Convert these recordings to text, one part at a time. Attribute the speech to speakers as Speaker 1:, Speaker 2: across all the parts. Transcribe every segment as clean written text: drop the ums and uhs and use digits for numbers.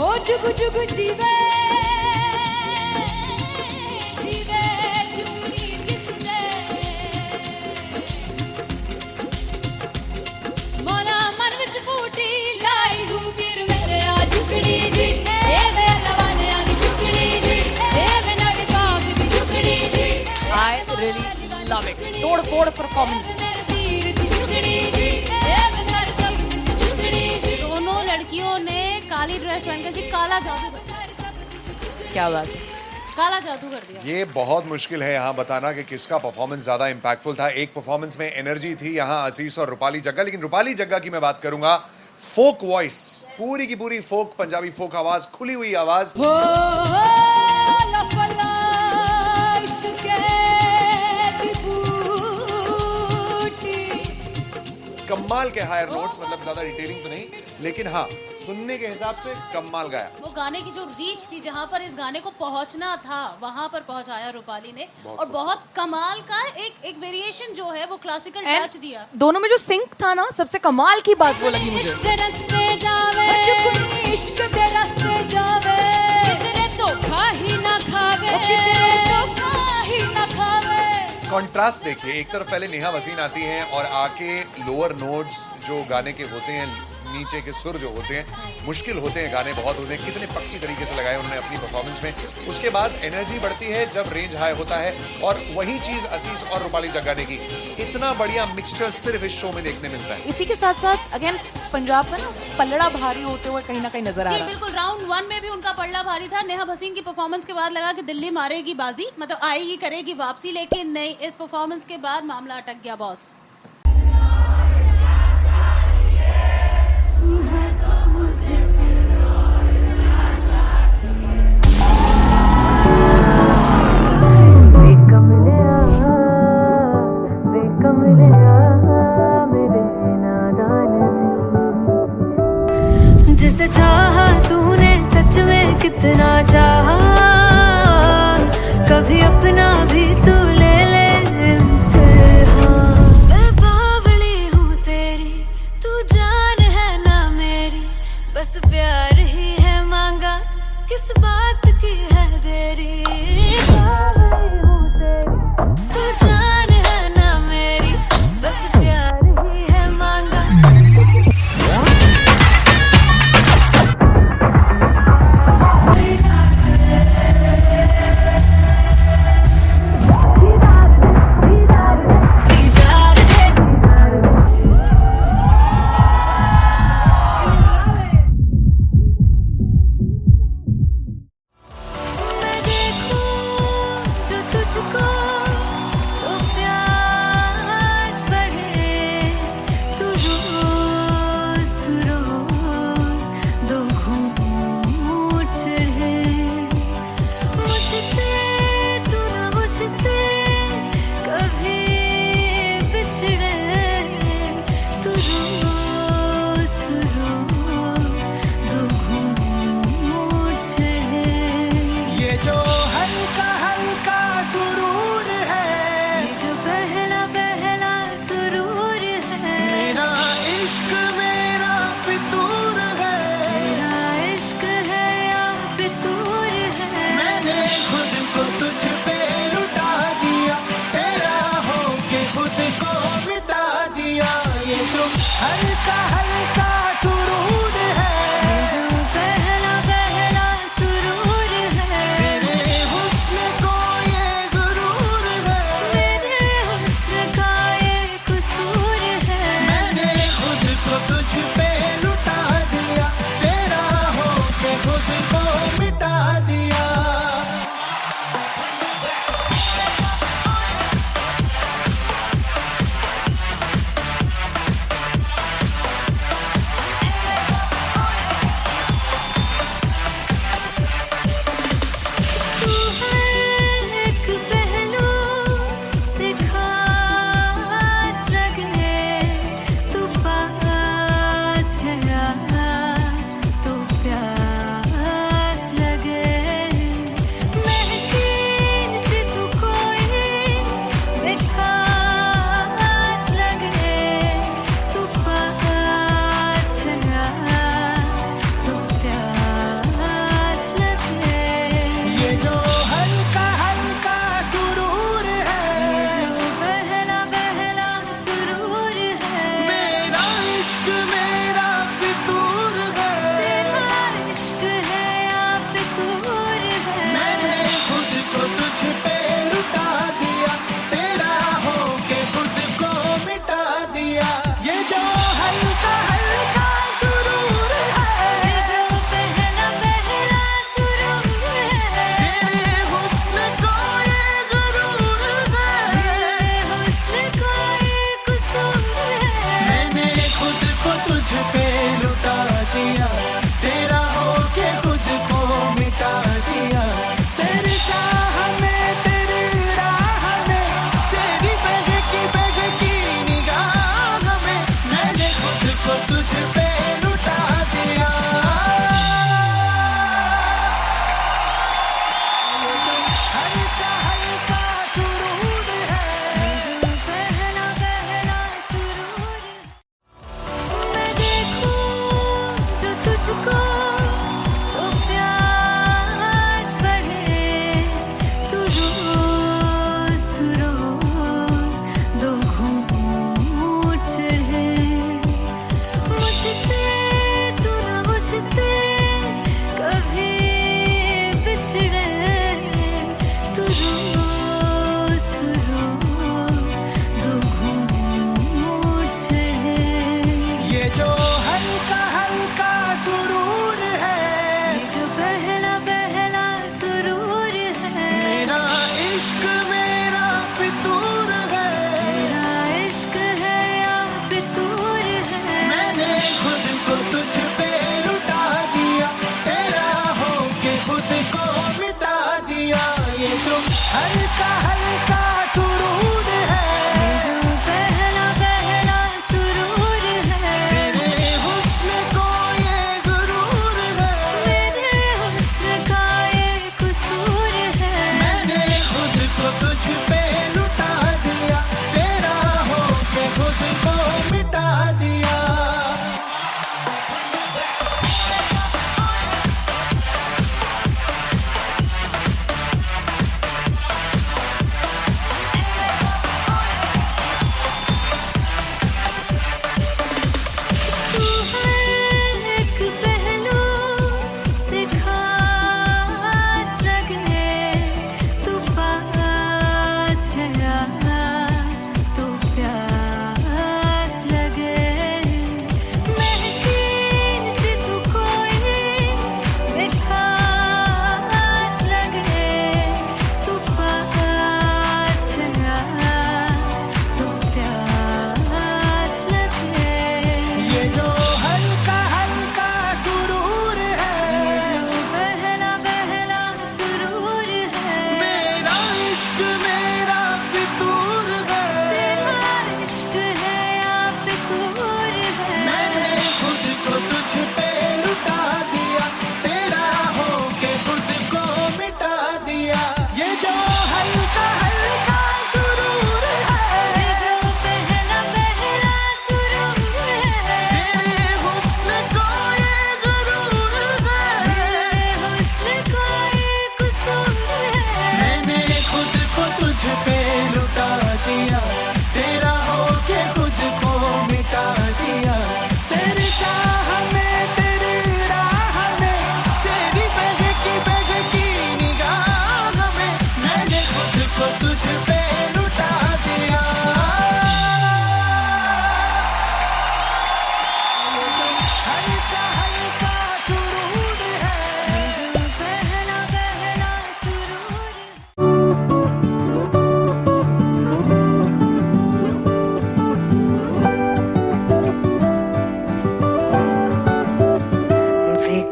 Speaker 1: ओ जुगु जुगु जीवे जीवे जुगनी जिसले मोला मन विच बूटी लाई दू पीर मेरे आ झुकड़ी जी ए वे लवाने आ झुकड़ी जी ए वे नवी बाग दी झुकड़ी जी
Speaker 2: I really love it. तोड़ फोड़ परफॉर्मेंस।
Speaker 3: दोनों लड़कियों ने काली ड्रेस पहनकर जी काला जादू कर
Speaker 2: क्या बात है।
Speaker 3: काला जादू कर दिया।
Speaker 4: ये बहुत मुश्किल है यहाँ बताना कि किसका परफॉर्मेंस ज्यादा इंपैक्टफुल था। एक परफॉर्मेंस में एनर्जी थी यहाँ असीस और रूपाली जग्गा, लेकिन रूपाली जग्गा की मैं बात करूंगा फोक वॉइस, पूरी की पूरी फोक, पंजाबी फोक आवाज, खुली हुई आवाज। कमाल के हायर नोट्स, मतलब ज्यादा डिटेलिंग तो नहीं, लेकिन हाँ सुनने के हिसाब से कमाल गाया।
Speaker 3: वो गाने की जो रीच थी, जहाँ पर इस गाने को पहुंचना था वहां पर पहुंचाया रूपाली ने, और बहुत कमाल का एक वेरिएशन जो है वो क्लासिकल टच दिया।
Speaker 2: दोनों में जो सिंक था ना, सबसे कमाल की बात वो लगी मुझे।
Speaker 1: इश्क दे रास्ते जावे इश्क दे रास्ते जावे कितने धोखा ही ना खावे कितने धोखा ही ना खावे।
Speaker 4: कॉन्ट्रास्ट देखिए, एक तरफ पहले नेहा वसीन आती हैं और आके लोअर नोट्स जो गाने के होते हैं, नीचे के सुर जो होते हैं, मुश्किल होते हैं, गाने बहुत होते हैं, कितने पक्की तरीके से लगाए उन्होंने अपनी परफॉर्मेंस में। उसके बाद एनर्जी बढ़ती है जब रेंज हाई होता है, और वही चीज असीस और रूपाली जग्गा ने की। इतना बढ़िया मिक्सचर सिर्फ इस शो में देखने मिलता है।
Speaker 2: इसी के साथ साथ अगेन पंजाब का ना पलड़ा भारी होते हुए कहीं ना कहीं नजर आ
Speaker 3: जी
Speaker 2: रहा है।
Speaker 3: बिल्कुल, राउंड 1 में भी उनका पल्ला भारी था। नेहा भसीन की परफॉर्मेंस के बाद लगा कि दिल्ली मारेगी बाजी, मतलब आएगी करेगी वापसी, लेकिन नहीं, इस परफॉर्मेंस के बाद मामला अटक गया बॉस।
Speaker 1: जिसे चाहा तूने सच में कितना चाहा, कभी अपना भी तू ले ले इम्तिहान। मैं बावली हूँ तेरी, तू जान है ना मेरी, बस प्यार ही है मांगा, किस बात की है देरी। बावली हूँ तेरी, तू जान है ना मेरी, बस प्यार ही है मांगा।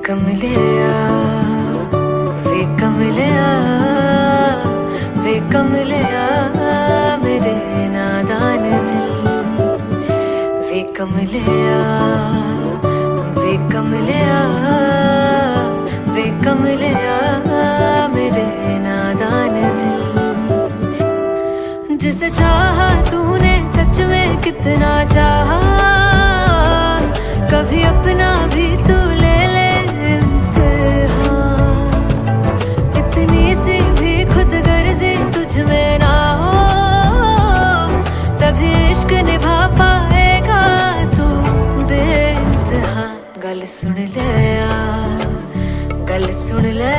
Speaker 1: कमलिया वे कमलिया वे कमलिया मेरे नादान दिल वे कमलिया वे कमलिया वे कमलिया मेरे नादान दिल जिसे चाहा तूने सच में कितना चाहा कभी अपना भी तू ले ले इम्तिहान इतनी सी भी खुद गर्जी तुझ में ना हो तभी इश्क निभा पाएगा तू बेइंतहा गल सुन ले गल सुन ले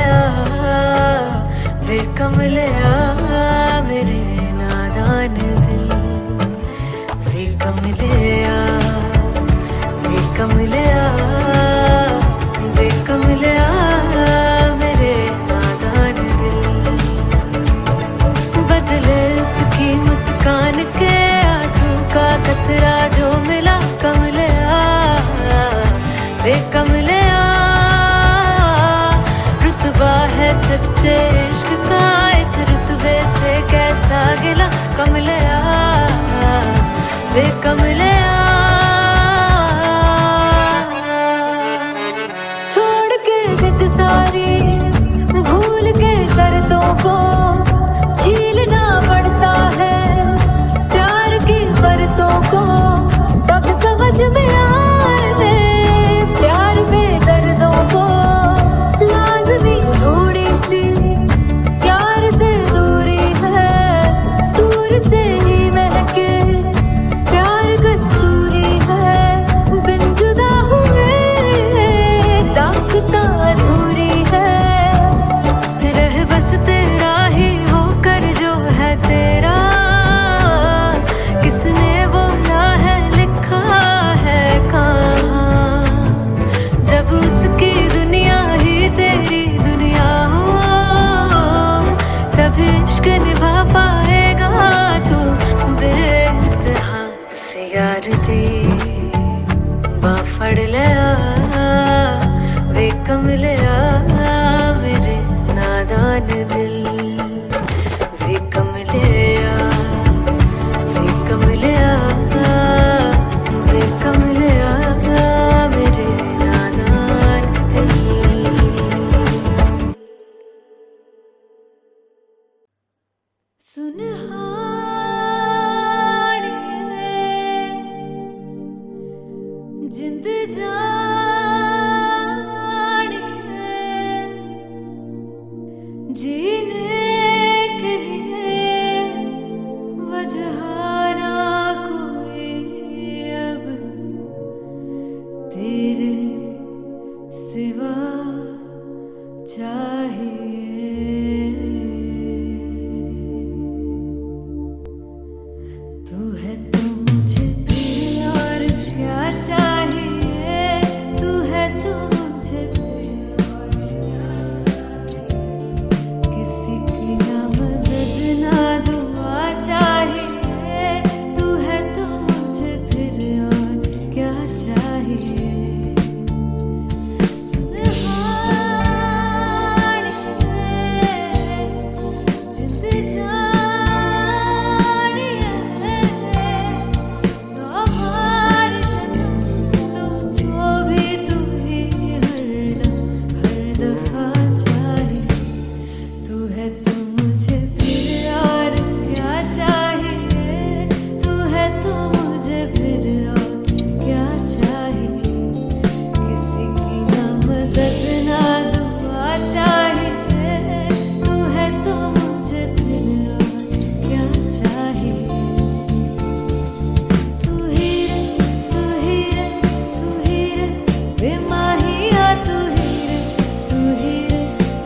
Speaker 1: वे कमलिया मेरे नादान दिल वे कमलिया वे कमलिया वे कमलिया मेरे नादान दिल बदले उसकी मुस्कान के आंसू का कतरा जो मिला कमलिया वे कमलिया रुतबा है सच्चे इश्क का इस रुतबे से कैसा गिला कमलिया वे कमलिया छोड़ के जिद सारी भूल के शर्तों को झीलना पड़ता है प्यार की शर्तों को तब समझ में आए प्यार में दर्दों को लाज़मी थोड़ी सी प्यार से दूरी है दूर से ही महके प्यार कस्तूरी है बिन जुदा हुए दास्तां अधूरी है रह बस तेरा ही होकर जो है तेरा किसने बोला है लिखा है कहाँ जब उसकी दुनिया ही तेरी दुनिया हो तभी इश्क निभा पाएगा तू बेइंतहा से यार दी बाफड़ लिया वे कमलिया मेरे नादान दिल वे कमलिया वे कमलिया वे कमलिया मेरे नादान दिल जिंद जानी है जीने के लिए वजह ना कोई अब तेरे सिवा चाहिए तू है तो मुझे फिर और क्या चाहिए तू है तो मुझे फिर और क्या किसी की ना मदद ना दुआ चाहिए तू है तो मुझे फिर और क्या चाहिए सुनहानी जिंद जानी है सौ बार जन्म लूं जो भी तू ही हर दफा चाहिए तू है तो मुझे फिर और क्या चाहिए तू है तो मुझे फिर और क्या चाहिए किसी की ना मदद ना दुआ चाहिए तू है तो मुझे फिर और क्या चाहिए तू ही रे तू ही रे तू ही रे बेमाहिया तू ही रे तू ही रे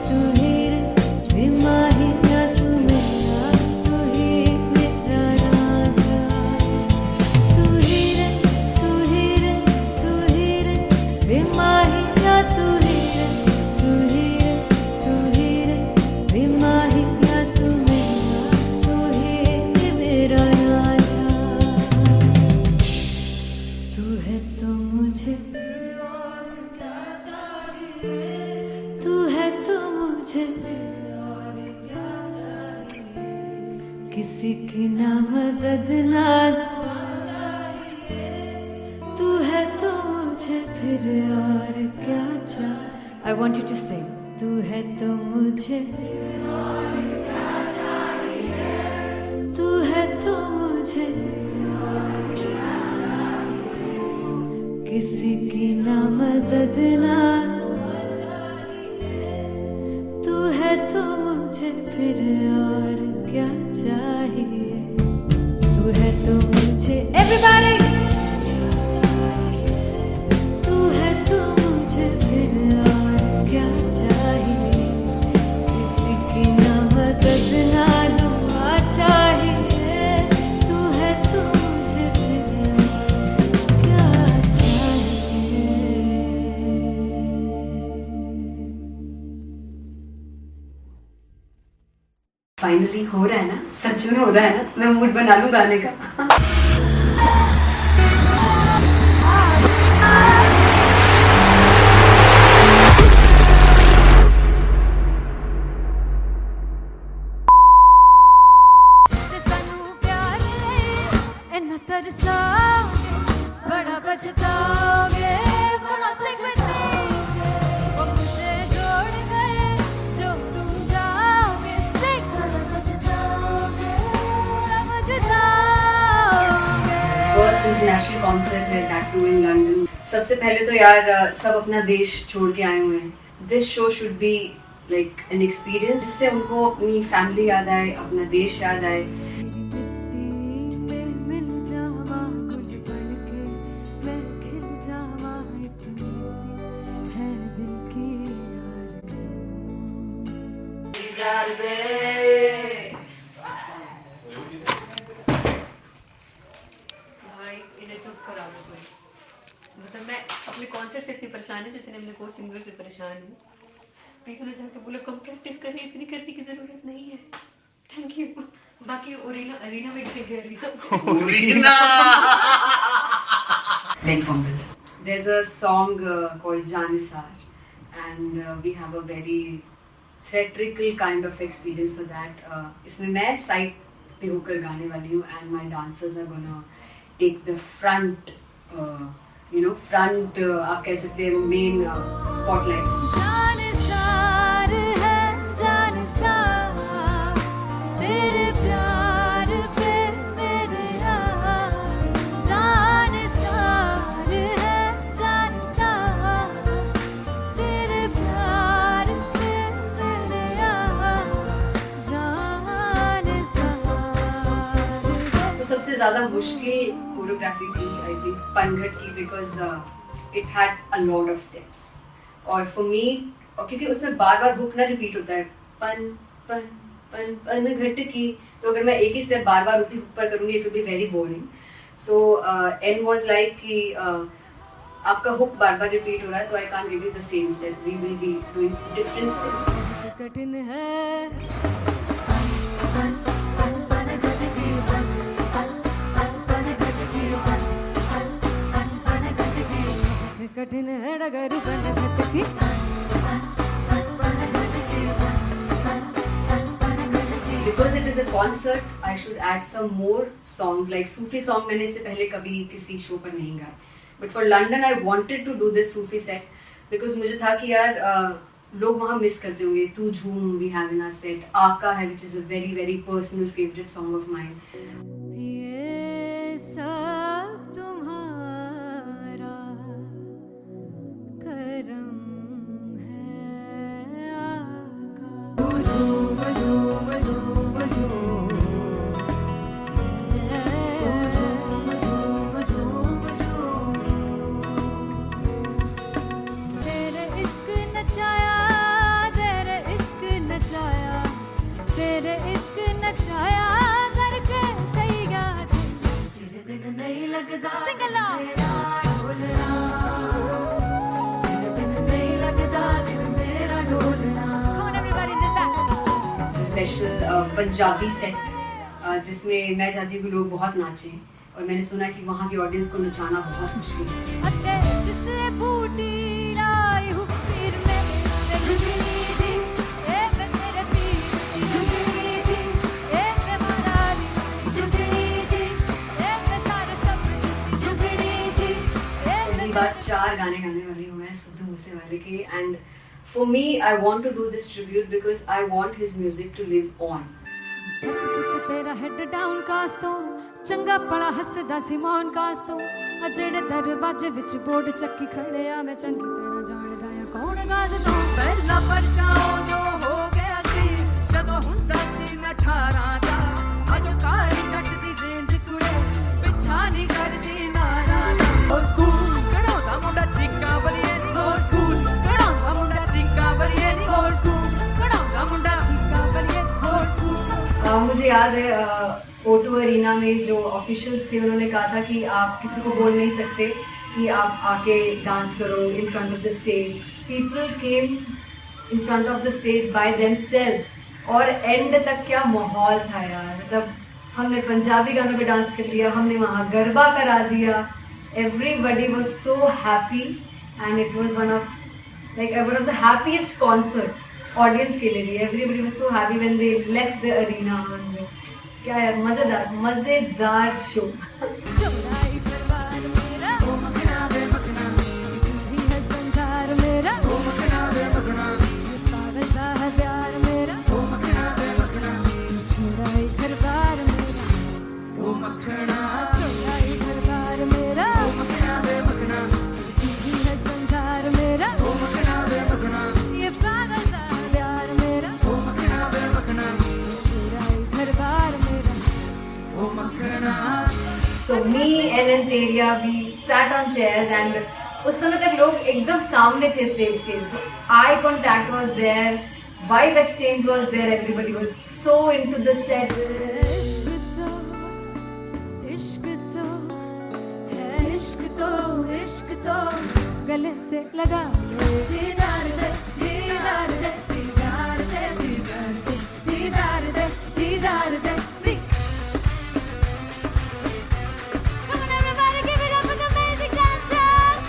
Speaker 1: तू ही रे बेमाहिया तू मेरा राजा तू ही रे तू ही रे तू ही रे बेमाहिया तू ही रे तू ही रे तू ही रे बेमाहिया तू ही मेरा राजा तू है तो मुझे फिर और क्या चाहिए मुझे किसी की ना मदद ना तू है तो मुझे फिर और क्या चाहिए. I want you to sing. तू है तो मुझे तू है तो मुझे किसी की ना मदद ना तू है तो मुझे फिर और क्या चाहिए. तू है तो मुझे everybody तू है तो मुझे फिर और क्या चाहिए. किसी की ना मदद ना दुआ चाहिए. तू है तो मुझे फिर क्या चाहिए.
Speaker 5: फाइनली हो रहा है ना, सच में हो रहा है ना. मैं मूड बना लूं गाने का.
Speaker 1: जे सानू प्यार इन्ना तरसाओगे बड़ा पछताओगे. कहाँ से बने वो मुझे छोड़ कर जो तुम जाओगे.
Speaker 5: फर्स्ट इंटरनेशनल कॉन्सर्ट है, दैट टू इन लंदन. सबसे पहले तो यार सब अपना देश छोड़ के आए हुए हैं. This show should be like an experience जिससे उनको अपनी फैमिली याद आए, अपना देश याद आए.
Speaker 1: मिल जावा गुल बन के मैं खिल जावा इतनी सी है दिल की आरज़ू.
Speaker 5: भाई इन्हें चुप करा दो कोई. मतलब मैं अपने कॉन्सर्ट से इतनी परेशान हूँ जितने अपने को सिंगर से परेशान हूँ. प्लीज उन्हें जाके बोलो कम प्रैक्टिस करें, इतनी करने की जरूरत नहीं है. Thank you. बाकी अरीना में गए arena Big Fumble. There's a song called Janisar and we have a very theatrical kind of experience for that. इसमें मैं साइड पे होकर गाने वाली हूँ and my dancers are gonna take the front, front आप कह सकते हैं main spotlight.
Speaker 1: जानसार है जानसार तेरे प्यार पे मेरे जानसार है जानसार तेरे प्यार पे मेरे जानसार.
Speaker 5: तो सबसे ज़्यादा मुश्किल कोरियोग्राफी थी आई थिंक पनघट की, because it had a lot of steps. और फॉर मी, और क्योंकि उसमें बार बार हुक ना रिपीट होता है, पन पन पन पनघट की, तो अगर मैं एक ही स्टेप बार बार उसी हुक पर करूँगी it will be very boring. So an was like कि आपका हुक बार बार रिपीट हो रहा है तो I can't give you the same step, we will be doing different steps.
Speaker 1: कठिन है कठिन है डगर बनघट की.
Speaker 5: Because it is a concert, I should add some more songs like Sufi song. मैंने इससे पहले कभी किसी शो पर नहीं गाया. But for London, I wanted to do this Sufi set because मुझे था कि यार लोग वहाँ मिस करते होंगे. तू झूम we have in our set. आका है which is a very very personal favorite song of mine.
Speaker 1: ये सब तुम्हारा करम है आका. तेरे इश्क नचाया तेरे इश्क नचाया तेरे इश्क नचाया करके तैयार. तेरे बिन नहीं लगता सिंगला ढोलना तेरे बिन नहीं लगता दिल मेरा ढोलना. Come on everybody did that.
Speaker 5: Special Punjabi set जिसमें मैं चाहती हूँ कि लोग बहुत नाचें, और मैंने सुना है कि वहाँ की ऑडियंस को नचाना बहुत मुश्किल है.
Speaker 1: अते जिसे बूटी लाई हूँ फिर मैं झुकनी जी ए
Speaker 5: बाद 4 गाने गाने वाली हूँ मैं सिद्धू मूसेवाले के, and for me I want to do this tribute because I want his music to live on.
Speaker 1: बस पुੱਤ तेरा हेड डाउन कास तो चंगा भला हसदा सी मौन कास तो आ जेड़े दरवाजे विच बोर्ड चक्की खड़े आ मैं चंगी तरह जानदा आ कौन गाज तो
Speaker 6: ਪਹਿਲਾ ਬੱਚਾ ਉਦੋਂ ਹੋ ਗਿਆ ਸੀ ਜਦੋਂ ਹੁੰਦਾ ਸੀ ਮੈਂ 18 ਦਾ ਅਜੋ ਕਾਲੀ ਜੱਟ ਦੀ ਰੇਂਜ ਕੁੜੇ ਪਿੱਛਾ ਨਹੀਂ ਕਰਦੀ ਨਾਰਾ ਦਾ ਹੋ ਸਕੂਲ ਕਢਾਉਂਦਾ ਮੁੰਡਾ ਚੀਕਾਂ ਬਲੀਏ ਨੀ ਹੋ ਸਕੂਲ ਕਢਾਉਂਦਾ ਮੁੰਡਾ ਚੀਕਾਂ ਬਲੀਏ ਨੀ ਹੋ ਸਕੂਲ ਕਢਾਉਂਦਾ ਮੁੰਡਾ ਚੀਕਾਂ ਬਲੀਏ ਹੋ ਸਕੂਲ।
Speaker 5: मुझे याद है O2 अरीना में जो ऑफिशियल्स थे उन्होंने कहा था कि आप किसी को बोल नहीं सकते कि आप आके डांस करो in front of the stage. People came in front of the stage by themselves और एंड तक क्या माहौल था यार, मतलब हमने पंजाबी गानों पे डांस कर लिया, हमने वहाँ गरबा करा दिया, everybody was so happy and it was one of the happiest concerts audience के लिए भी। Everybody was so happy when they left the arena. क्या यार मजेदार शो।
Speaker 1: चौराई दरबार मेरा
Speaker 6: ਉਹ ਮਖਣਾ ਵੇ ਮਖਣਾ
Speaker 1: भी है संसार मेरा
Speaker 6: ਉਹ ਮਖਣਾ ਵੇ ਮਖਣਾ
Speaker 1: पागल सा है प्यार मेरा
Speaker 6: ਉਹ ਮਖਣਾ ਵੇ ਮਖਣਾ
Speaker 1: चौराई दरबार मेरा
Speaker 6: ਉਹ ਮਖਣਾ
Speaker 1: चौराई दरबार मेरा
Speaker 6: ਉਹ ਮਖਣਾ ਵੇ ਮਖਣਾ
Speaker 1: भी है संसार मेरा
Speaker 6: ਉਹ ਮਖਣਾ ਵੇ ਮਖਣਾ
Speaker 1: ये पागल सा है प्यार मेरा
Speaker 6: ਉਹ ਮਖਣਾ ਵੇ ਮਖਣਾ
Speaker 1: चौराई दरबार मेरा
Speaker 6: ਉਹ ਮਖਣਾ।
Speaker 5: So me and Anteria we sat on chairs and उस समय तक लोग एकदम सामने थे स्टेज के, so eye contact was there, vibe exchange was there, everybody was so into the set.
Speaker 1: इश्क तो है इश्क तो गले से लगा ले दीदार दे दीदार दे दीदार दे दीदार दे दीदार दे दीदार दे दी। Come on everybody, give it up for the amazing dancers.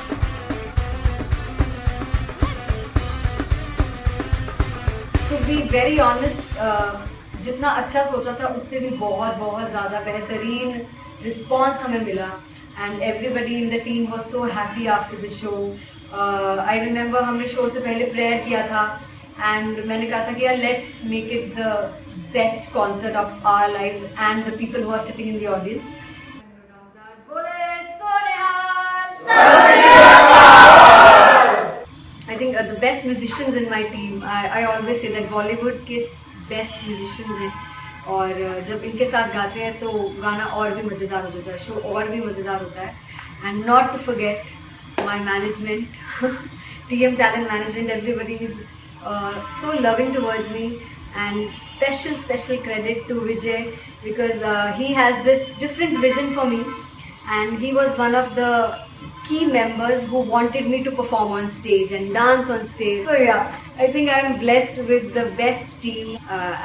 Speaker 5: To be very honest, जितना अच्छा सोचा था उससे भी बहुत बहुत ज़्यादा बेहतरीन रिस्पॉन्स हमें मिला and everybody in the team was so happy after the show. I remember हमने शो से पहले प्रेयर किया था एंड मैंने कहा था कि यार let's make it the best concert of our lives and the people who are sitting in the audience. I think the best musicians in my team, I always say that Bollywood के best musicians हैं और जब इनके साथ गाते हैं तो गाना और भी मज़ेदार हो जाता है, शो और भी मज़ेदार होता है। And not to forget my management, TM Talent Management, everybody is so loving towards me and special credit to Vijay because he has this different vision for me and he was one of the key members who wanted me to perform on stage and dance on stage. So yeah, I think I'm blessed with the best team.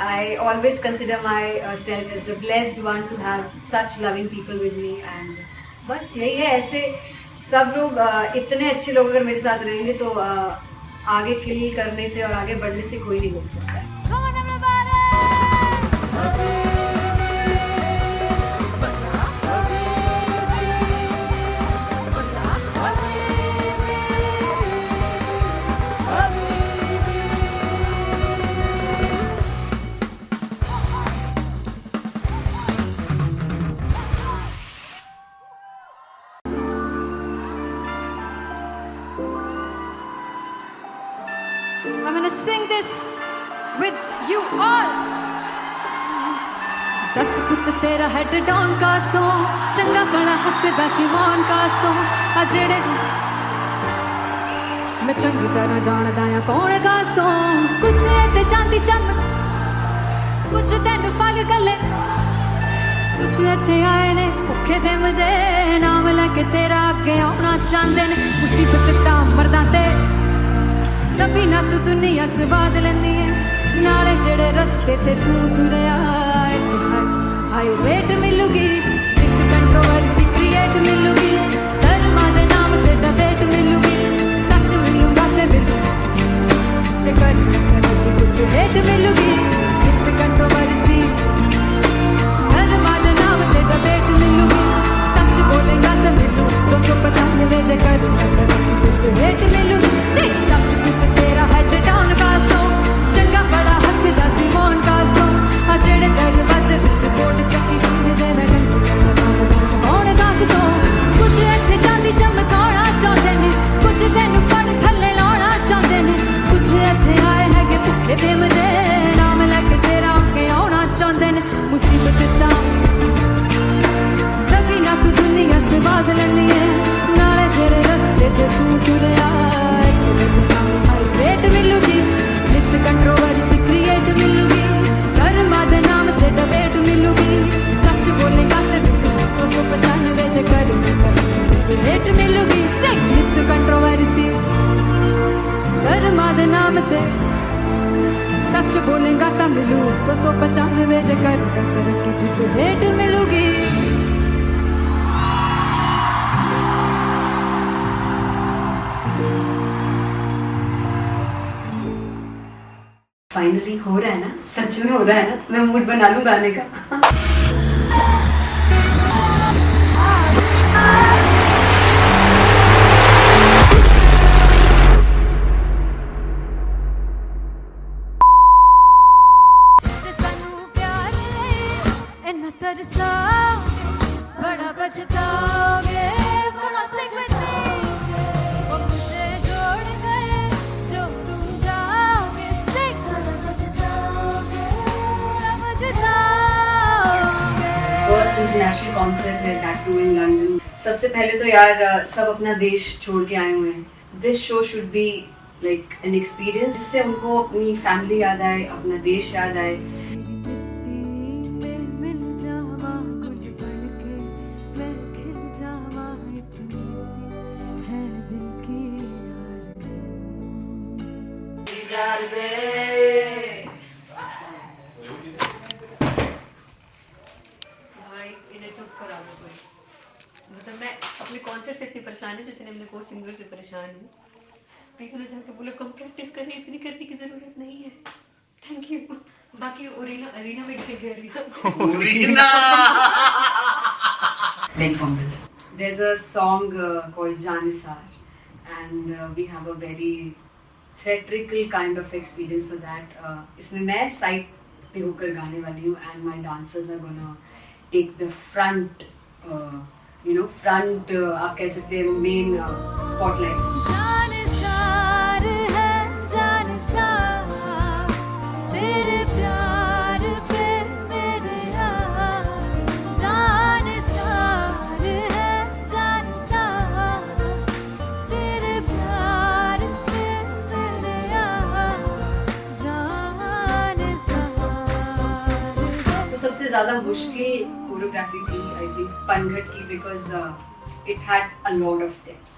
Speaker 5: I always consider myself as the blessed one to have such loving people with me and बस यही है। ऐसे सब लोग इतने अच्छे लोग अगर मेरे साथ रहेंगे तो आगे किल करने से और आगे बढ़ने से कोई नहीं रोक सकता।
Speaker 1: Come on everybody. I'm gonna sing this with you all. दस पुत तेरा हेड डाउन कास तो चंगा भला हसदा सी मौन कास तो आ जेड़े मैं चंगी तरह जानदा आ कौन कास तो कुछ ते चांदी चम कुछ तेन फल गले कुछ इत्थे आए ने भुखे फिमदे नाम लैके तेरा अगे आउणा चाहंदे ने मुसीबत दा मरदा ते तभी ना तू दुनिया स्वाद लेंदी है नाले जेड़े रस्ते ते तू तुरया इत्थे हाई रेट मिलूगी एक कंट्रोवर्सी क्रिएट मिलूगी धर्मा दे नाम ते डिबेट मिलूगी सच मिलूगा ते मिलू जे कर करती कुछ रेट मिलूगी एक कंट्रोवर्सी धर्मा दे नाम ते डिबेट मिलूगी सच बोलेगा ते मिलू 295
Speaker 6: जे करूंगा तो हेट मिलूगी से दस कित तेरा हेड डाउन कास दो चंगा बड़ा हसदा सी मोन कास दो आ जेड़े दरवाजे विच बोर्ड चक्की दे मैं रंग होण कास दो कुछ इत्थे चांदी चमकाउणा चाहुंदे ने कुछ तैनू फड़ थल्ले लाउणा चाहुंदे ने कुछ इत्थे आए हैगे भुखे देमदे नाम लैके तेरा अगे आउणा चाहुंदे ने मुसीबत तां ना तू दुनिया से बाद लेनी है नाले तेरे रस्ते पे तू तुरया हाई रेट मिलूगी नित कंट्रोवर्सी क्रिएट मिलूगी कर्मा दे नाम ते डिबेट मिलूगी सच बोलेगा तो 295 जे करूंगा रेट मिलूगी से नित कंट्रोवर्सी कर्मा दे नाम ते सच बोलेगा ता मिलू 295 जे करूंगा तरक्की तो रेट मिलूगी
Speaker 5: फाइनली हो रहा है ना, सच में हो रहा है ना, मैं मूड बना लूं गाने का।
Speaker 6: तरसा बड़ा बचताओगे बड़ा से वो मुझे जोड़ कर जो तुम जाओगे से बड़ा बचताओगे
Speaker 5: फर्स्ट इंटरनेशनल कॉन्सर्ट है दैट टू इन लंदन। सबसे पहले तो यार सब अपना देश छोड़ के आए हुए हैं। This show should be like an experience जिससे उनको अपनी फैमिली याद आए, अपना देश याद आए। भाई इन्हें चुप करा दो कोई। मतलब मैं अपने कॉन्सर्ट से इतनी परेशान है जितने अपने को सिंगर से परेशान हूँ। प्लीज उन्हें जाके बोलो कम प्रैक्टिस करनी, इतनी करने की जरूरत नहीं है। Thank you. बाकी अरीना में गए arena Very fumble. There's a song called Janisar and we have a very theatrical kind of experience for that. इसमें मैं साइड पे होकर गाने वाली हूँ and my dancers are gonna take the front, front आप कह सकते हैं main spotlight.
Speaker 6: जानिसार है जानिसार तेरे प्यार पे मेरे यार जानिसार है जानिसार तेरे प्यार पे मेरे यार जानिसार।
Speaker 5: तो सबसे ज़्यादा मुश्किल कोरियोग्राफी थी आई थिंक पनघट की, because it had a lot of steps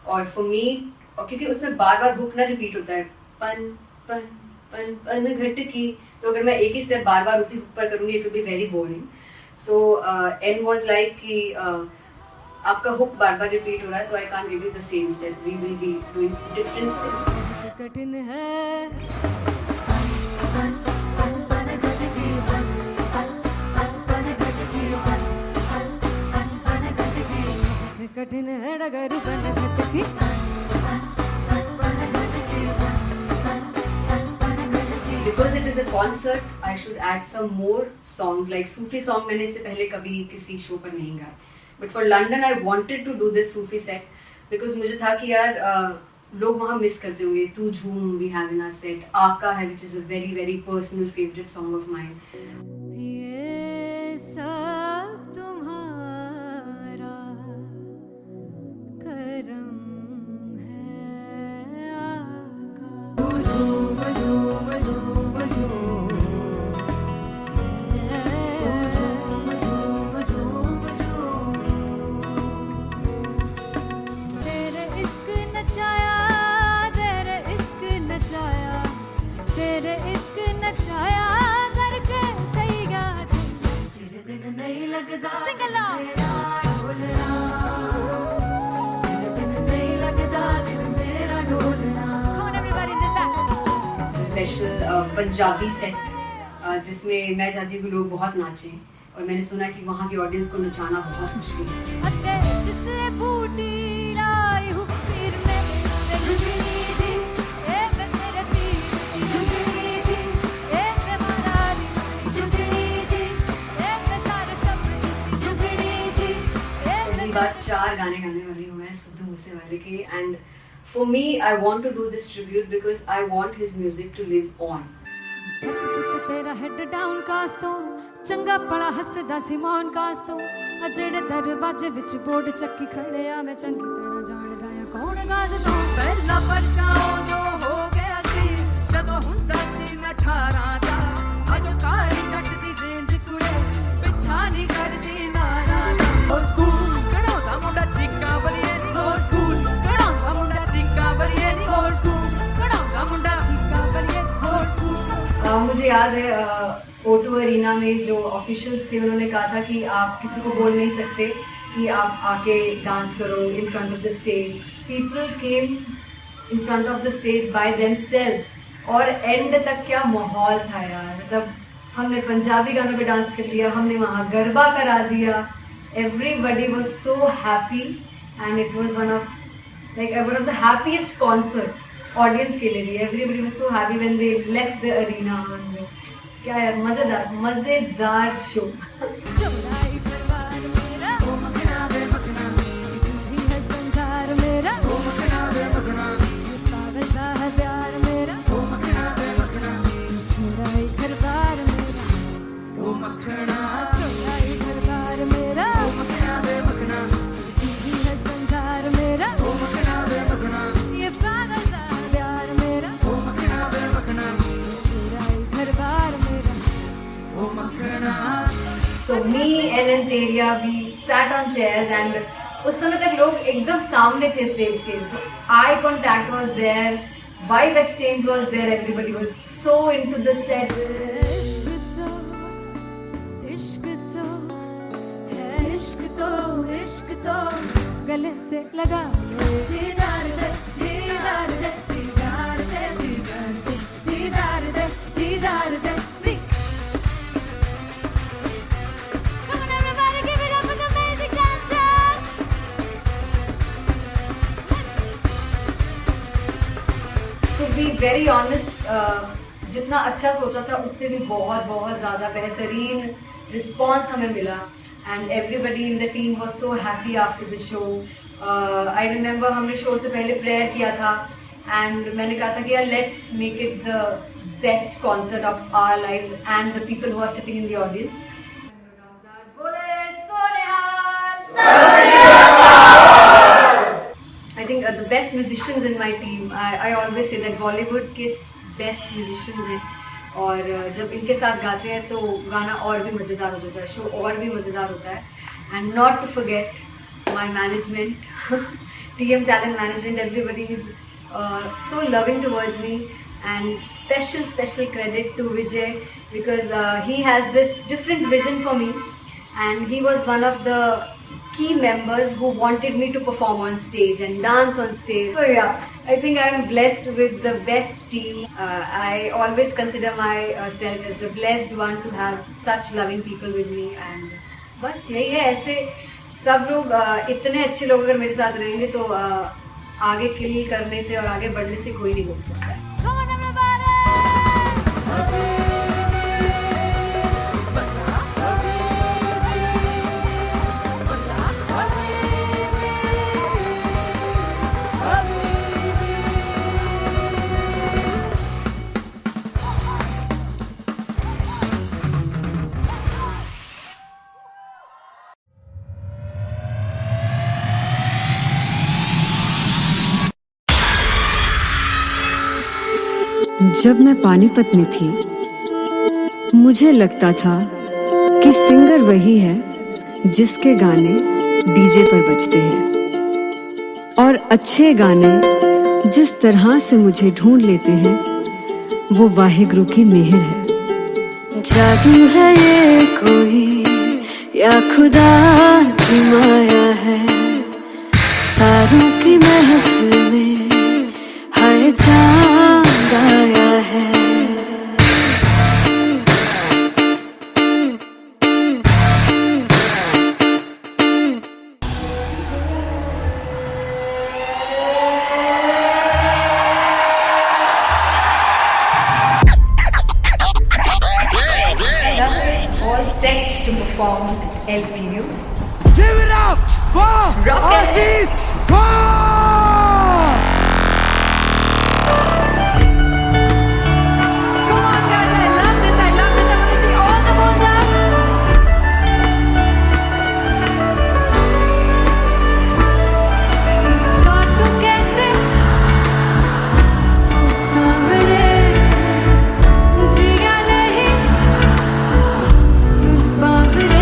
Speaker 5: और फॉर मी, और क्योंकि उसमें बार बार हुक ना रिपीट होता है पन पन पन पनघट की, तो अगर मैं एक ही स्टेप बार बार उसी हुक पर करूँगी it will be very boring. So an was like कि आपका हुक बार बार रिपीट हो रहा है तो I can't give you the same step, we will be doing different steps.
Speaker 6: कठिन है कठिन है डगर पनघट की
Speaker 5: Because it is a concert, I should add some more songs like Sufi song. मैंने इससे पहले कभी किसी शो पर नहीं गाया, but for London I wanted to do this Sufi set because मुझे था कि यार लोग वहाँ मिस करते होंगे। तू झूम we have in our set, आका है which is a very very personal favorite song of mine.
Speaker 6: ये सब तुम्हारा करम है आका झूम झूम झूम झूम झूम झूम झूम झूम तेरे इश्क नचाया तेरे इश्क नचाया तेरे इश्क नचाया करके सैया तेरे बिन नहीं लगदा मेरा ढोलना तेरे बिन नहीं लगदा दिल मेरा ढोलना। Come on everybody did that.
Speaker 5: Special Punjabi set जिसमें मैं चाहती हूँ कि लोग बहुत नाचें और मैंने सुना कि वहाँ की ऑडियंस को नचाना बहुत मुश्किल है।
Speaker 6: अते जिसे बूटी ला
Speaker 5: गाने गाने वाली हूँ मैं सिद्धू मूसेवाले के, and for me I want to do this tribute because I want his music to live on.
Speaker 6: बस पुੱਤ तेरा हेड डाउन कास तो चंगा भला हੱਸਦਾ ਸੀ ਮੌਨ ਕਾਸ ਤੋਂ ਆ ਜਿਹੜੇ ਦਰਵਾਜ਼ੇ ਵਿੱਚ ਬੋਰਡ ਚੱਕੀ ਖੜਿਆ ਮੈਂ ਚੰਗੀ ਤਰ੍ਹਾਂ ਜਾਣਦਾ ਆ ਕੌਣ ਗਾਜ਼ ਤੋਂ ਪਹਿਲਾ ਬੱਚਾ ਉਦੋਂ ਹੋ ਗਿਆ ਸੀ ਜਦੋਂ ਹੁੰਦਾ ਸੀ ਮੈਂ 18 ਦਾ ਅਜੋ ਕਾਲੀ ਜੱਟ ਦੀ ਰੇਂਜ ਕੁੜੇ ਪਿੱਛਾ ਨਹੀਂ ਕਰਦੀ ਨਾਰਾ ਦਾ ਹੋਰ ਸਕੂਲ ਕਢਾਉਂਦਾ ਮੁੰਡਾ ਚੀਕਾਂ ਬਲੀਏ ਨਹੀਂ ਹੋਰ ਸਕੂਲ ਕਢਾਉਂਦਾ ਮੁੰਡਾ ਚੀਕਾਂ ਬਲੀਏ ਨਹੀਂ ਹੋਰ ਸਕੂਲ ਕਢਾਉਂਦਾ ਮੁੰਡਾ ਚੀਕਾਂ ਬਲੀਏ ਹੋਰ ਸਕੂਲ
Speaker 5: मुझे याद है O2 अरीना में जो ऑफिशियल्स थे उन्होंने कहा था कि आप किसी को बोल नहीं सकते कि आप आके डांस करो in front of the stage. People came in front of the stage by themselves और एंड तक क्या माहौल था यार, मतलब हमने पंजाबी गानों पे डांस कर लिया, हमने वहाँ गरबा करा दिया, everybody was so happy and it was one of the happiest concerts audience के लिए भी। Everybody was so happy when they left the arena. क्या यार मजेदार शो।
Speaker 6: चौड़ाई परिवार मेरा ओ मखना वे मखना भी है संसार मेरा ओ मखना वे मखना पागल सा है प्यार मेरा ओ मखना वे मखना चौड़ाई परिवार मेरा ओ मखना चौड़ाई परिवार मेरा ओ मखना वे मखना भी है संसार मेरा ओ मखना वे मखना ये पागल सा है प्यार मेरा ओ मखना वे मखना चौड़ाई परिवार मेरा ओ मखना।
Speaker 5: So me and Antelia, we sat on chairs and उस समय तक लोग एकदम सामने थे स्टेज के, so eye contact was there, vibe exchange was there, everybody was so into the set.
Speaker 6: इश्क तो गले से लगा ले दीदार दे दीदार दे दीदार दे दीदार दे दीदार दे दीदार दे Come on everybody, give it up for the amazing dancers.
Speaker 5: To be very honest, जितना अच्छा सोचा था उससे भी बहुत ज़्यादा बेहतरीन रिस्पॉन्स हमें मिला and everybody in the team was so happy after the show. I remember हमने शो से पहले प्रेयर किया था एंड मैंने कहा था कि यार let's make it the best concert of our lives and the people who are sitting in the audience. I think the best musicians in my team, I always say that Bollywood के best musicians हैं और जब इनके साथ गाते हैं तो गाना और भी मज़ेदार हो जाता है, शो और भी मज़ेदार होता है। And not to forget my management, TM Talent Management, everybody is so loving towards me and special credit to Vijay because he has this different vision for me and he was one of the key members who wanted me to perform on stage and dance on stage. So yeah, I think I am blessed with the best team. I always consider myself as the blessed one to have such loving people with me and बस यही है। ऐसे सब लोग इतने अच्छे लोग अगर मेरे साथ रहेंगे तो आगे किल करने से और आगे बढ़ने से कोई नहीं रोक सकता है।
Speaker 6: Come on everybody.
Speaker 7: जब मैं पानीपत में थी मुझे लगता था कि सिंगर वही है जिसके गाने डीजे पर बजते हैं और अच्छे गाने जिस तरह से मुझे ढूंढ लेते हैं वो वाहिगुरु की मेहर है। जादू है ये कोई या खुदा की माया है, तारों की महफिल में हाय चांद आया है।
Speaker 5: All set to perform LPU.
Speaker 8: Give it up for
Speaker 1: Come on, guys, I love this. I love this. I want to see all the balls up. काटूं कैसे सामने जिया नहीं सुन बावरे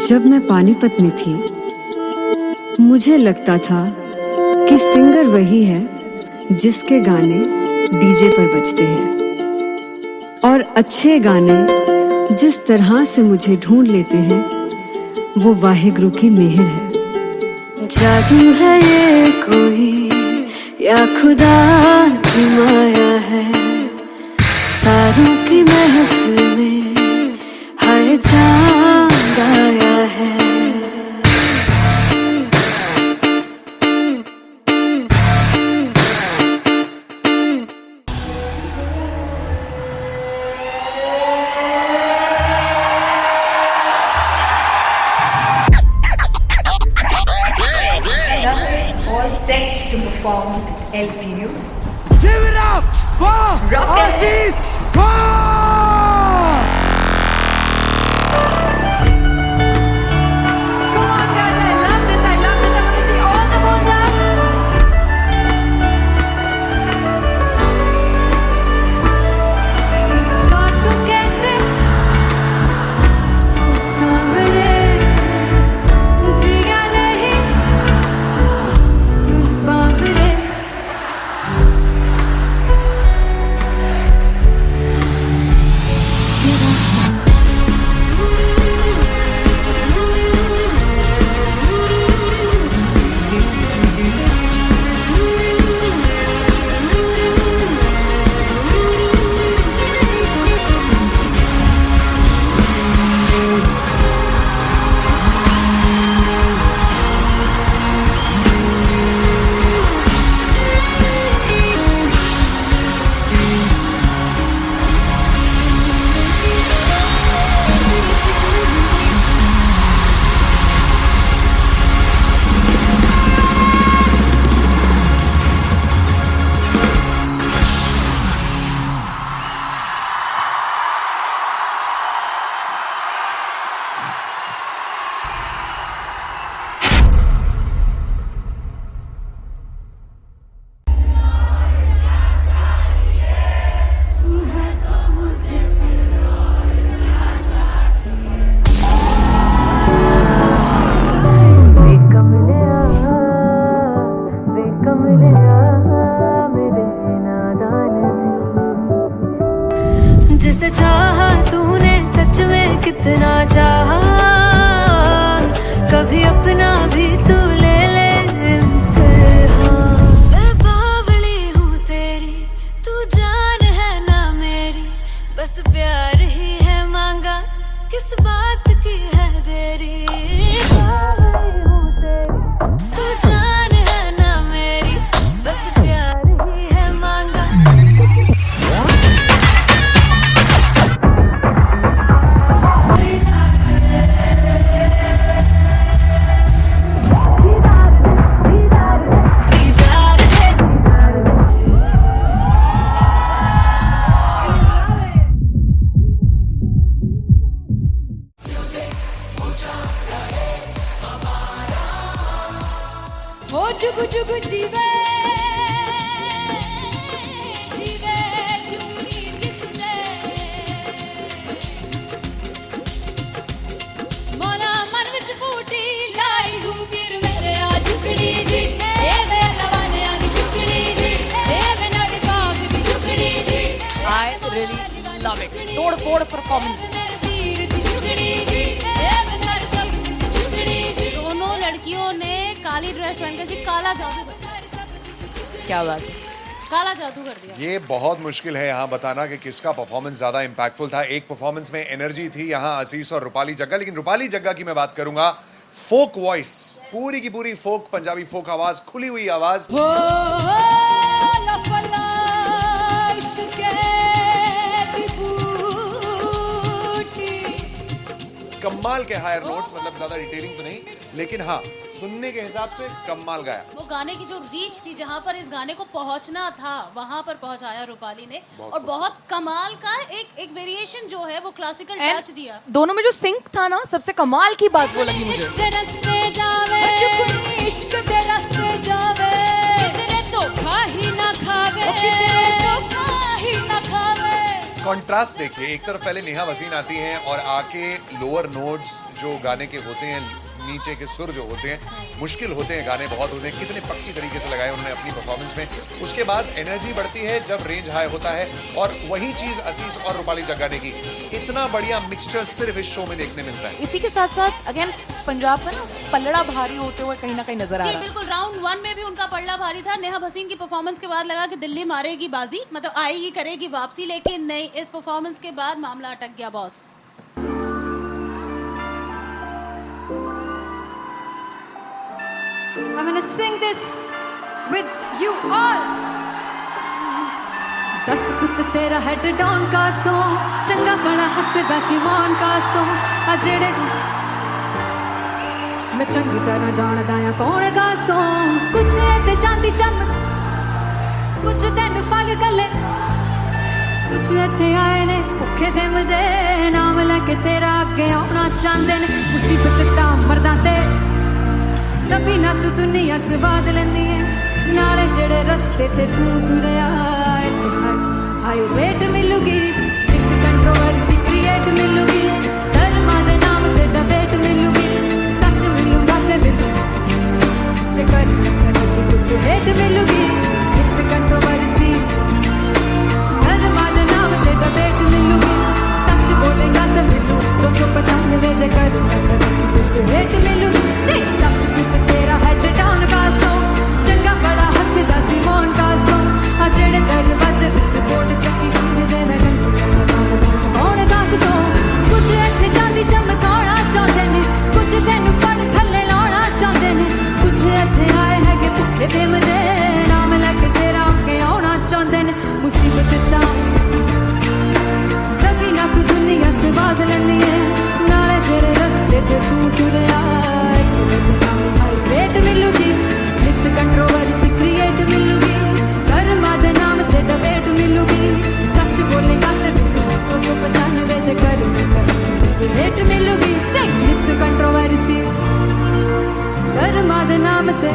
Speaker 7: जब मैं पानीपत में थी मुझे लगता था कि सिंगर वही है जिसके गाने डीजे पर बजते हैं और अच्छे गाने जिस तरह से मुझे ढूंढ लेते हैं वो वाहिगुरु की मेहर है। जादू है ये कोई या खुदा की माया है, तारों की महफिल में हाय चांद आया है।
Speaker 5: All set to perform at LPU.
Speaker 6: Give it up for Aziz Khan!
Speaker 1: Come on, guys, I love this. I love this. I want to see all the balls up. काटूं कैसे सामने जिया नहीं सुन बावरे जिसे चाहा तूने सच में कितना चाहा, कभी अपना भी तू ले ले इम्तिहान। मैं बावली हूँ तेरी, तू जान है ना मेरी, बस प्यार ही है मांगा, किस बात की है देरी। बावली हूँ तेरी, तू जान है ना मेरी, बस प्यार ही है मांगा। जुगु जुगु जीवे जीवे जुगनी जिसने मोला मन विच बूटी लाई दूबीर मेरे आ झुकड़ी जी ए वे लवाने आ झुकड़ी जी ए वे नवी बाग दी झुकड़ी जी
Speaker 2: I really love it. तोड़ फोड़ परफॉर्मेंस।
Speaker 3: दोनों लड़कियों ने काली ड्रेस पहनकर जी काला जादू कर दिया।
Speaker 2: क्या बात है।
Speaker 3: काला जादू कर दिया।
Speaker 4: ये बहुत मुश्किल है यहाँ बताना कि किसका परफॉर्मेंस ज्यादा इम्पैक्टफुल था। एक परफॉर्मेंस में एनर्जी थी यहाँ असीस और रूपाली जग्गा, लेकिन रूपाली जग्गा की मैं बात करूंगा फोक वॉइस, पूरी की पूरी फोक, पंजाबी फोक आवाज, खुली हुई आवाज। कमाल के हायर नोट्स, मतलब ज्यादा डिटेलिंग तो नहीं, लेकिन हाँ सुनने के हिसाब से कमाल गाया।
Speaker 3: वो गाने की जो रीच थी, जहाँ पर इस गाने को पहुंचना था वहां पर पहुंचाया रूपाली ने, और बहुत कमाल का एक वेरिएशन जो है वो क्लासिकल टच दिया।
Speaker 2: दोनों में जो सिंक था ना, सबसे कमाल की बात वो लगी मुझे।
Speaker 1: इश्क दे रस्ते जावे इश्क दे रस्ते जावे कितने धोखा ही ना खावे कितने धोखा ही ना खावे।
Speaker 4: कॉन्ट्रास्ट देखिए, एक तरफ पहले नेहा वसीन आती हैं और आके लोअर नोट्स जो गाने के होते हैं, नीचे के सुर जो होते हैं, मुश्किल होते हैं, गाने बहुत होते हैं, कितने पक्की तरीके से लगाए उन्होंने अपनी परफॉर्मेंस में। उसके बाद एनर्जी बढ़ती है जब रेंज हाई होता है, और वही चीज असीस और रूपाली जग्गा ने की। इतना बढ़िया मिक्सचर सिर्फ इस शो में देखने मिलता है।
Speaker 2: इसी के साथ साथ अगेन पंजाब का ना पल्लड़ा भारी होते हुए कहीं ना कहीं नजर आ
Speaker 3: जी
Speaker 2: रहा है।
Speaker 3: बिल्कुल, राउंड 1 में भी उनका पल्ला भारी था। नेहा भसीन की परफॉर्मेंस के बाद लगा कि दिल्ली मारेगी बाजी, मतलब आएगी करेगी वापसी, लेकिन नहीं, इस परफॉर्मेंस के बाद मामला अटक गया boss.
Speaker 1: I'm gonna sing this with you all. दस पुत तेरा हेड डाउन कास तो चंगा बड़ा हसदा सी मौन कास तो आ जेड़े मैं चंगी तरह जानदा आ कौन कास तो कुछ ते चांदी चमक कुछ तेन फल गले कुछ इत्थे आए ने भुखे फिमदे नाम लैके तेरा अगे आउणा चाहंदे ने मुसीबत तां मरदा ते तभी ना तू दुनिया स्वाद लेंदी है नाले जेड़े रस्ते ते तू तुरया इत्थे हाई रेट मिलूगी इक कंट्रोवर्सी क्रिएट मिलूगी धर्मा दे नाम ते डिबेट मिलूगी सच मिलूगा ते मिलू जे कर तो रेट मिलूगी इक कंट्रोवर्सी धर्मा दे नाम ते डिबेट मिलूगी सच बोलेगा ते मिलू 295 जे कर तो रेट मिलूगी से दस पित तेरा हेड डाउन कास तो चंगा बड़ा हसदा सी मौन कास तो आ जेड़े दरवाजे विच बोर्ड चक्की दे मैं कौन कास तो कुछ इत्थे चांदी चमकाउणा चाहंदे ने कुछ तेनू फड़ थल्ले लाउणा चाहंदे ने कुछ इत्थे आए हैगे भुखे फिमदे नाम लैके तेरा अगे आउणा चाहंदे ने मुसीबत तां तभी ना तू दुनिया स्वाद लेंदी है नाले तेरे रस्ते ते तू तुरया रेट मिलूगी नित कंट्रोवर्सी क्रिएट मिलूगी कर्मा दे नाम ते डिबेट मिलूगी सच बोलेगा ते 295 जे कर रेट मिलूगी से नित कंट्रोवर्सी कर्मा दे नाम ते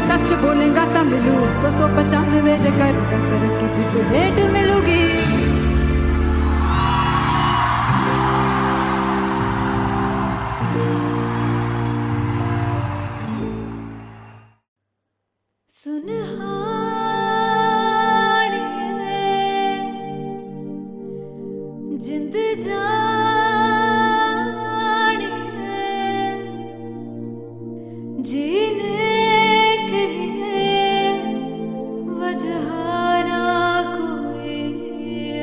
Speaker 1: सच बोलेगा ता मिलू 295 जे कर रेट मिलूगी। जिंद जान जीने के लिए वजह ना कोई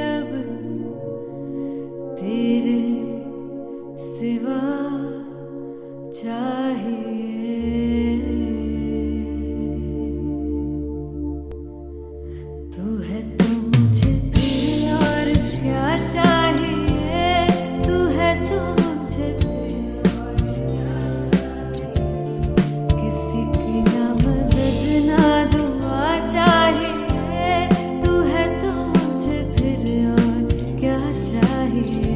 Speaker 1: अब तेरे सिवा चाहिए तू है तो मुझे फिर और क्या चाहिए तू है तो मुझे फिर और क्या चाहिए किसी की ना मदद ना दुआ चाहिए तू है तो मुझे फिर और क्या चाहिए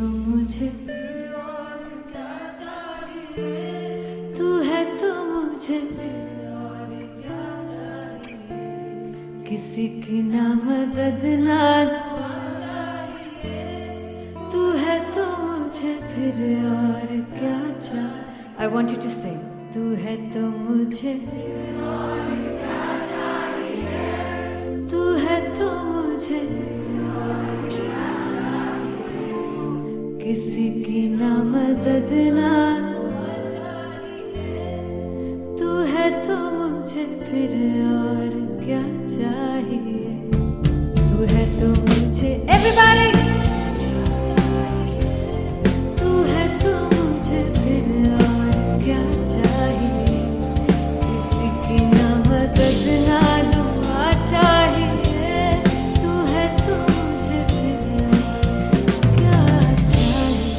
Speaker 1: मुझे, तू है तो मुझे, किसी की ना मदद ना, तू है तो मुझे फिर और क्या चाह। I want you to sing. तू है तो मुझे, तू है तो मुझे, किसी की ना मदद ना, तू है तो मुझे फिर और क्या चाहिए। तू है तो मुझे, everybody, तू है तो मुझे फिर और क्या चाहिए। किसी की ना मदद ना दुआ चाहिए। तू है तो मुझे फिर और क्या चाहिए।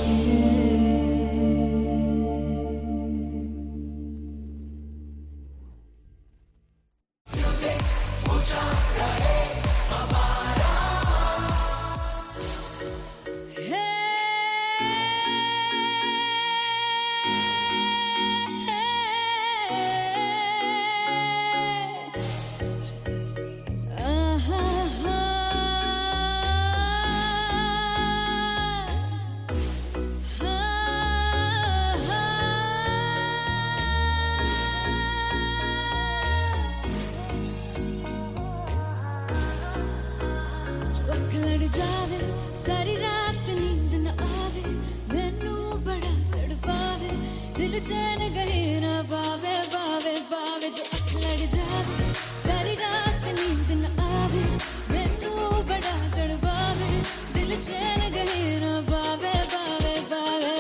Speaker 1: चौक लड़ जावे, सारी रात नींद न आवे, मैनू बड़ा तड़पावे, दिल चैन गहे ना पावे, पावे पावे। जो अख लड़ जावे, सारी रात नींद न आवे, मैनू बड़ा तड़पावे, दिल चैन गहे ना पावे, पावे पावे।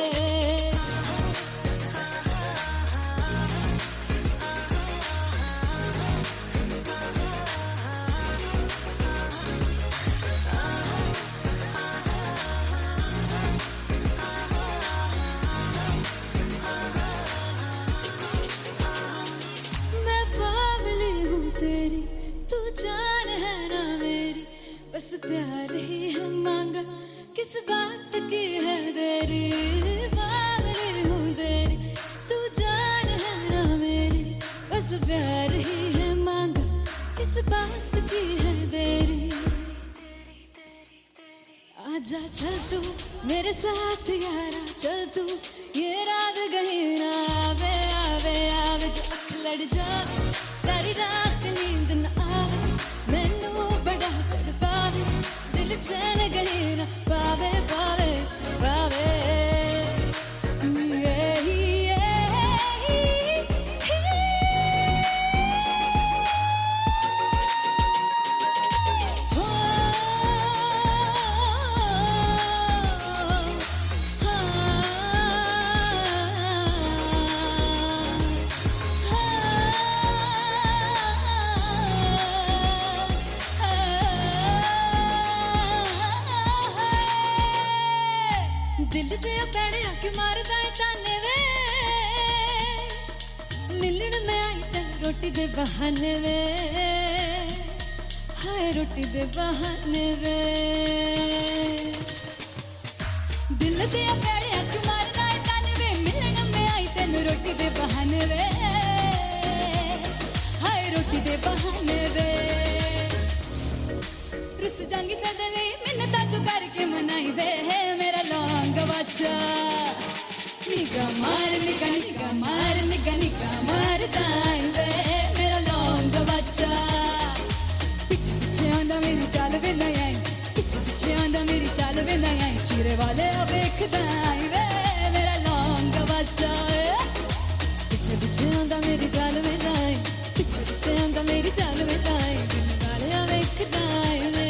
Speaker 1: मैं बावली हूँ तेरी, तू जान है ना मेरी, बस प्यार ही है मांगा, किस बात की है देरी। बावली हूँ तेरी, तू जान है ना मेरी, बस प्यार ही है मांगा, किस बात की है देरी। आजा चल तू मेरे साथ यारा, चल तू ये रात गही ना आवे, आवे आवे। जो अख लड़ जावे, सारी रात नींद न आवे, मैनू बड़ा तड़पावे, दिल चैन गही ना पावे, पावे पावे। दिल ते पैड़े आके मारदा है ताने वे, मिलन में आई तेन रोटी दे बहाने वे, हाय रोटी दे बहाने वे। दिल ते पैड़े आके मारदा है ताने वे, मिलन में आई तेन रोटी दे बहाने वे, हाय रोटी दे बहाने वे। रुस जांगी सदले मिन्नता तू करके मनाई वे, मेरा लौंग बच्चा। निगा मार निगा निगा मार निगा निगा मार ताई वे, मेरा लौंग बच्चा। पीछे पीछे आंदा मेरी चाल वे ना आई, पीछे पीछे आंदा मेरी चाल वे ना आई, चूरे वाले वेखदा आई वे, मेरा लौंग बच्चा। पीछे पीछे आंदा मेरी चाल वे ना आई, पीछे पीछे आंदा मेरी चाल वे ना आई, दिन वाले वेखदा आई वे,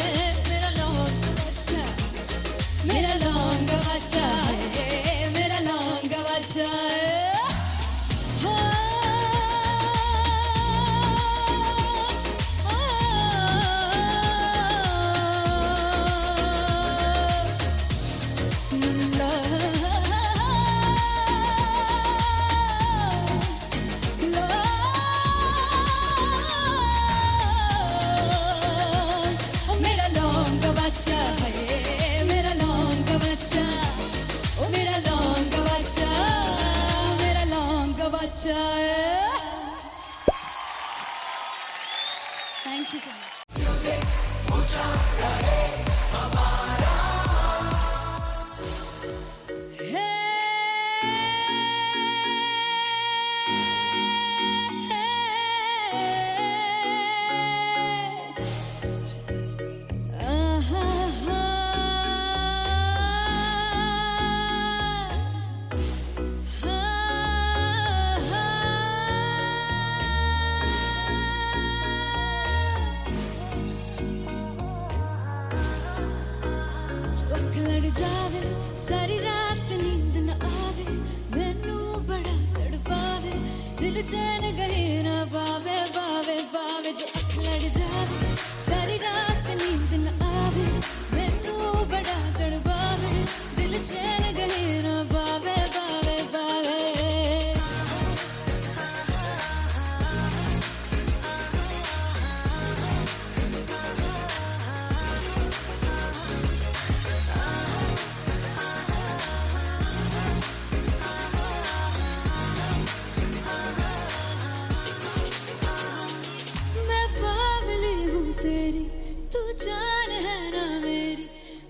Speaker 1: मेरा लौंग बच्चा, मेरा लौंग बच्चा, मेरा लौंग बच्चा। मेरा लौंग बच्चा, मेरा लौंग बच्चा। बच्चा
Speaker 3: थैंक यू सो मच।
Speaker 1: चुप लड़ जावे सारी रात नींद न आवे मैनू बड़ा तड़पावे दिल चैन गहे ना पावे पावे पावे जो अख लड़ जावे सारी रात नींद न आवे मैनू बड़ा तड़पावे दिल चैन गहे ना पावे पावे पावे मैं बावली हूँ तेरी तू जान है ना मेरी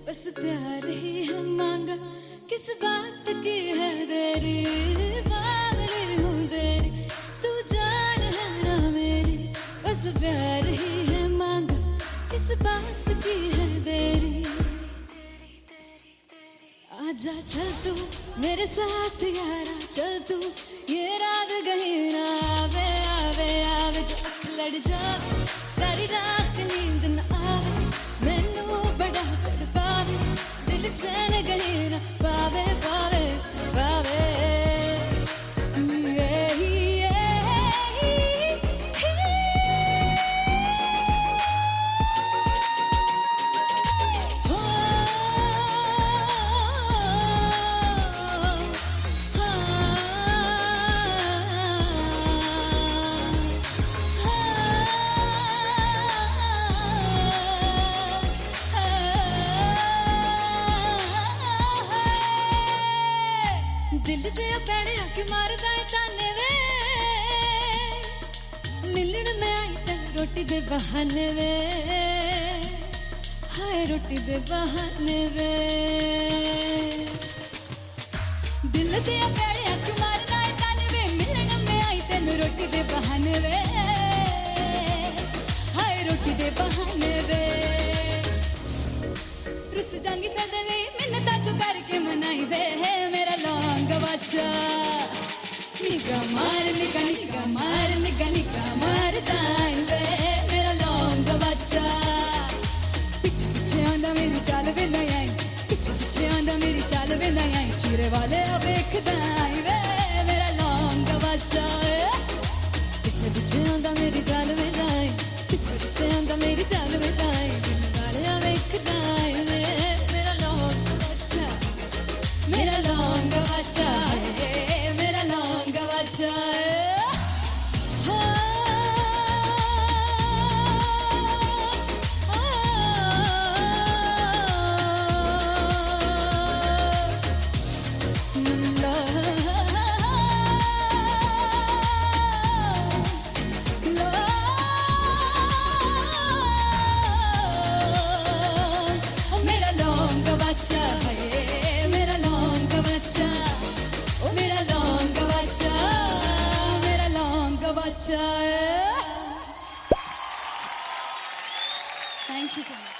Speaker 1: बस प्यार ही है मांगा किस बात की है देरी बावली हूँ तेरी तू जान है ना मेरी बस प्यार ही है मांगा किस बात की है देरी आजा चल तू मेरे साथ यारा चल तू ये रात गही ना आवे आवे आवे जो अख लड़ जावे सारी रात नींद न आवे मैनू बड़ा तड़पावे दिल चैन गही ना पावे पावे पावे दिल दे पैड़े आके मारदा है ताने वे मिलन में आई तन रोटी दे बहाने वे हाय रोटी दे बहाने वे दिल दे पैड़े आके मारदा है ताने वे मिलन में आई तन रोटी दे बहाने वे हाय रोटी दे बहाने वे रुस जांगी सदले मिन्नता तू करके मनाई वे है मेरा लौंग बच्चा निगा मार दाई वे मेरा लौंग बच्चा पीछे पीछे आंदा मेरी चाल वे नहीं आई पीछे पीछे आंदा मेरी चाल वे नहीं आई चीरे वाले अब देखदा आई वे मेरा लौंग बच्चा पीछे पीछे आंदा मेरी चाल वे नहीं आई पीछे पीछे आंदा मेरी चाल वे नहीं आई दिल वाले अब देखदा आई वे मेरा लौंग बच्चा मेरा लौंग बच्चा है मेरा लौंग बच्चा मेरा लौंग बच्चा है मेरा लौंग बच्चा ओ मेरा लौंग बच्चा मेरा लौंग बच्चा
Speaker 3: थैंक यू सो मच।